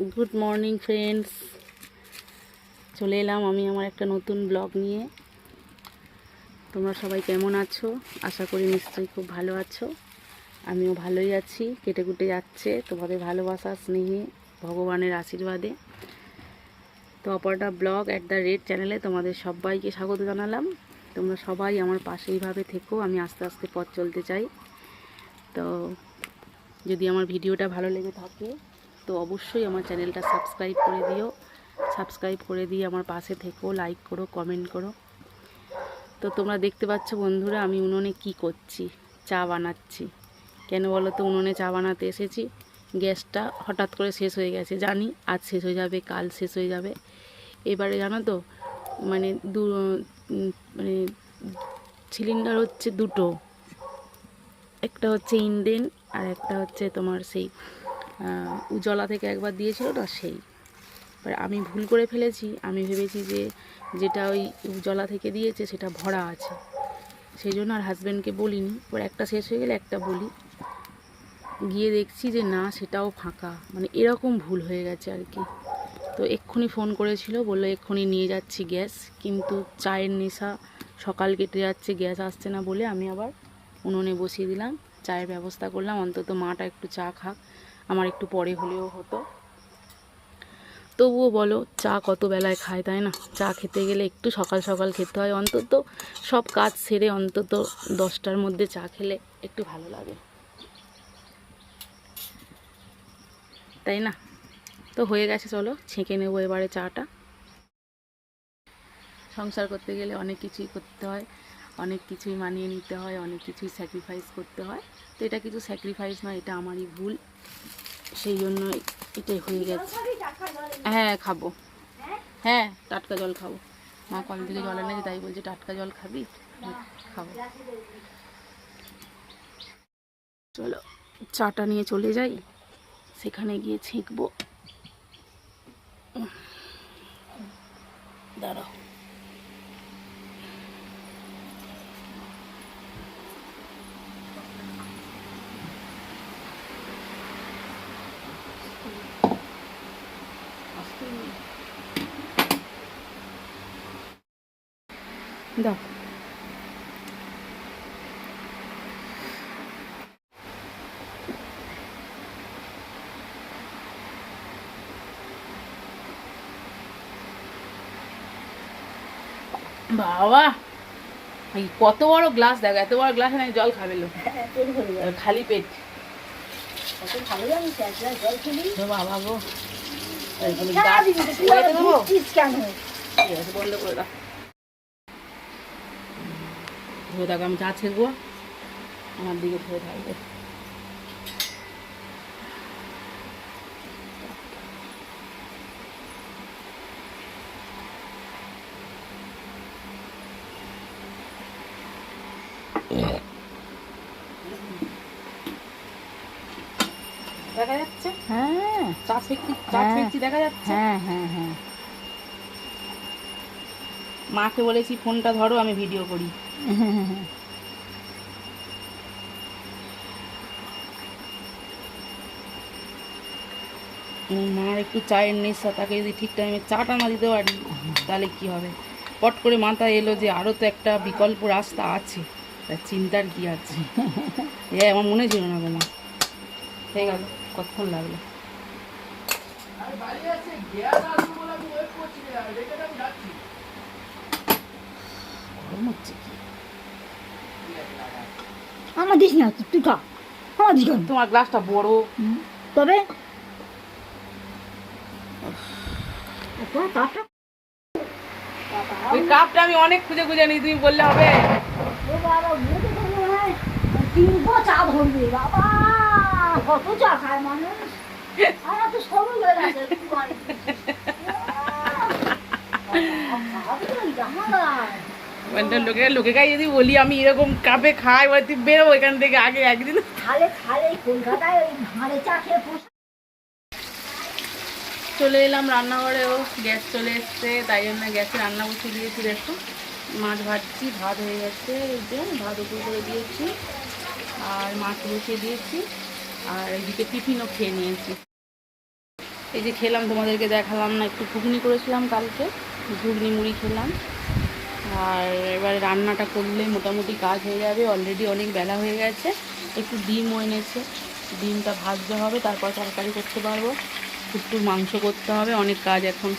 Good morning friends, চলে এলাম আমি আমার একটা নতুন ব্লগ নিয়ে। তোমরা সবাই কেমন আছো? আশা করি নিশ্চয়ই খুব ভালো আছো। আমিও ভালোই আছি, কেটে কুটে যাচ্ছে তোমাদের ভালোবাসা স্নেহে, ভগবানের আশীর্বাদে। তো অপরটা ব্লগ @red চ্যানেলে তোমাদের সবাইকে স্বাগত জানালাম। তোমরা সবাই আমার পাশে এইভাবে থেকো, আমি আস্তে আস্তে পথ চলতে চাই। তো যদি আমার ভিডিওটা ভালো লেগে থাকে তো অবশ্যই আমার চ্যানেলটা সাবস্ক্রাইব করে দিও। সাবস্ক্রাইব করে দিয়ে আমার পাশে থেকো, লাইক করো, কমেন্ট করো। তো তোমরা দেখতে পাচ্ছ বন্ধুরা, আমি উনুনে কি করছি, চা বানাচ্ছি। কেন বলো তো? উনুনে চা বানাতে এসেছি, গ্যাসটা হঠাৎ করে শেষ হয়ে গেছে। জানি আজ শেষ হয়ে যাবে, কাল শেষ হয়ে যাবে। এবারে জানো তো, মানে মানে সিলিন্ডার হচ্ছে দুটো, একটা হচ্ছে ইন্ডেন আর একটা হচ্ছে তোমার সেই উজালা থেকে একবার দিয়েছিল না, সেই। এবার আমি ভুল করে ফেলেছি, আমি ভেবেছি যে যেটা ওই উজালা থেকে দিয়েছে সেটা ভরা আছে, সেই জন্য আর হাজব্যান্ডকে বলিনি। এবার একটা শেষ হয়ে গেলে একটা বলি, গিয়ে দেখছি যে না, সেটাও ফাঁকা। মানে এরকম ভুল হয়ে গেছে আর কি। তো এক্ষুনি ফোন করেছিল, বললো এক্ষুনি নিয়ে যাচ্ছি গ্যাস। কিন্তু চায়ের নেশা, সকাল কেটে যাচ্ছে, গ্যাস আসছে না বলে আমি আবার উনুনে বসিয়ে দিলাম, চায়ের ব্যবস্থা করলাম। অন্তত মাটা একটু চা খাক, আমার একটু পরে হলেও হতো। তবুও বলো, চা কত বেলায় খায়, তাই না? চা খেতে গেলে একটু সকাল সকাল খেতে হয়, অন্তত সব কাজ সেরে অন্তত 10টার মধ্যে চা খেলে একটু ভালো লাগে, তাই না? তো হয়ে গেছে, চলো ছেঁকে নেবো এবারে চাটা। সংসার করতে গেলে অনেক কিছুই করতে হয়, অনেক কিছুই মানিয়ে নিতে হয়, অনেক কিছুই স্যাক্রিফাইস করতে হয়। তো এটা কিছু স্যাক্রিফাইস নয়, এটা আমারই ভুল, সেই জন্য এটাই হয়ে গেছে। হ্যাঁ খাবো, হ্যাঁ টাটকা জল খাবো। মা কল থেকে জল এনেছে, তাই বলছে টাটকা জল খাবি, খাবো। চলো চাটা নিয়ে চলে যাই, সেখানে গিয়ে ছেঁকবো। দাঁড়াও, দাও। বাবা, এই কত বড় গ্লাস, দেখো এত বড় গ্লাসে নাই জল খাবে লোক, খালি পেট। বাবা গো, বন্ধ করে দাও। ধরে থাকো, আমি চা ছেঁকবো, আমার দিকে ধরে থাকবে। দেখা যাচ্ছে? হ্যাঁ, চা ছেঁকছি দেখা যাচ্ছে। হ্যাঁ হ্যাঁ হ্যাঁ, মাকে বলেছি ফোনটা ধরো, আমি ভিডিও করি। মার একটু চায়ের নেশা, তাকে যদি ঠিক টাইমে চাটা না দিতে পারি তাহলে কি হবে? পট করে মাথায় এলো যে আরও তো একটা বিকল্প রাস্তা আছে, তার চিন্তার কি আছে। আমার মনে ছিল না গো মা, হয়ে গেল, কতক্ষণ লাগলো। আমার দিস না, তুই খা। আমার দিস, তোমার গ্লাসটা বড়, তবে ওই কাপটা আমি অনেক খুঁজে খুঁজে নিই, তুমি বললে হবে? চা ধরবে বাবা, কত চা খায় মানুষ, আর এত সরু হয়ে গেছে। লোকে গায়ে যদি বলি আমি এরকম কাপে খাই, বলে তুই বেরোবো এখান থেকে আগে একদিন। খালে খালে কলকাতায় ওই ভাঁড়ে চা খেয়ে চলে এলাম রান্নাঘরেও, গ্যাস চলে এসছে, তাই জন্য গ্যাসে রান্না বসিয়ে দিয়েছি। দেখো মাছ ভাজছি, ভাত হয়ে গেছে, এই যে ভাত উপর করে দিয়েছি আর মাছ বসিয়ে দিয়েছি, আর এদিকে টিফিনও খেয়ে নিয়েছি। এই যে খেলাম, তোমাদেরকে দেখালাম না, একটু ঘুগনি করেছিলাম কালকে, ঘুগনি মুড়ি খেলাম। আর এবারে রান্নাটা করলে মোটামুটি কাজ হয়ে যাবে, অলরেডি অনেক বেলা হয়ে গেছে। একটু ডিমও এনেছে, ডিমটা ভাজতে হবে, তারপর তরকারি করতে পারবো। একটু মাংস করতে হবে, অনেক কাজ এখন।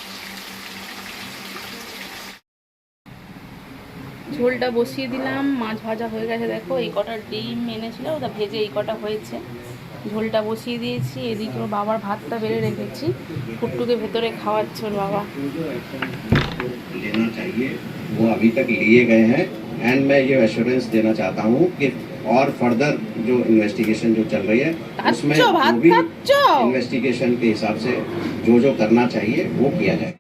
ঝোলটা বসিয়ে দিলাম, মাছ ভাজা হয়ে গেছে, দেখো এই কটা ডিম এনেছিল, ওটা ভেজে এই কটা হয়েছে। ঝোলটা বসিয়ে দিয়েছি, এদিকে ওর বাবার ভাতটা বেড়ে রেখেছি, কুট্টুকে ভেতরে খাওয়াচ্ছে ওর বাবা। लेना चाहिए वो अभी तक लिए गए हैं एंड मैं ये एश्योरेंस देना चाहता हूँ कि और फर्दर जो इन्वेस्टिगेशन जो चल रही है उसमें जो भी इन्वेस्टिगेशन के हिसाब से जो करना चाहिए वो किया जाए।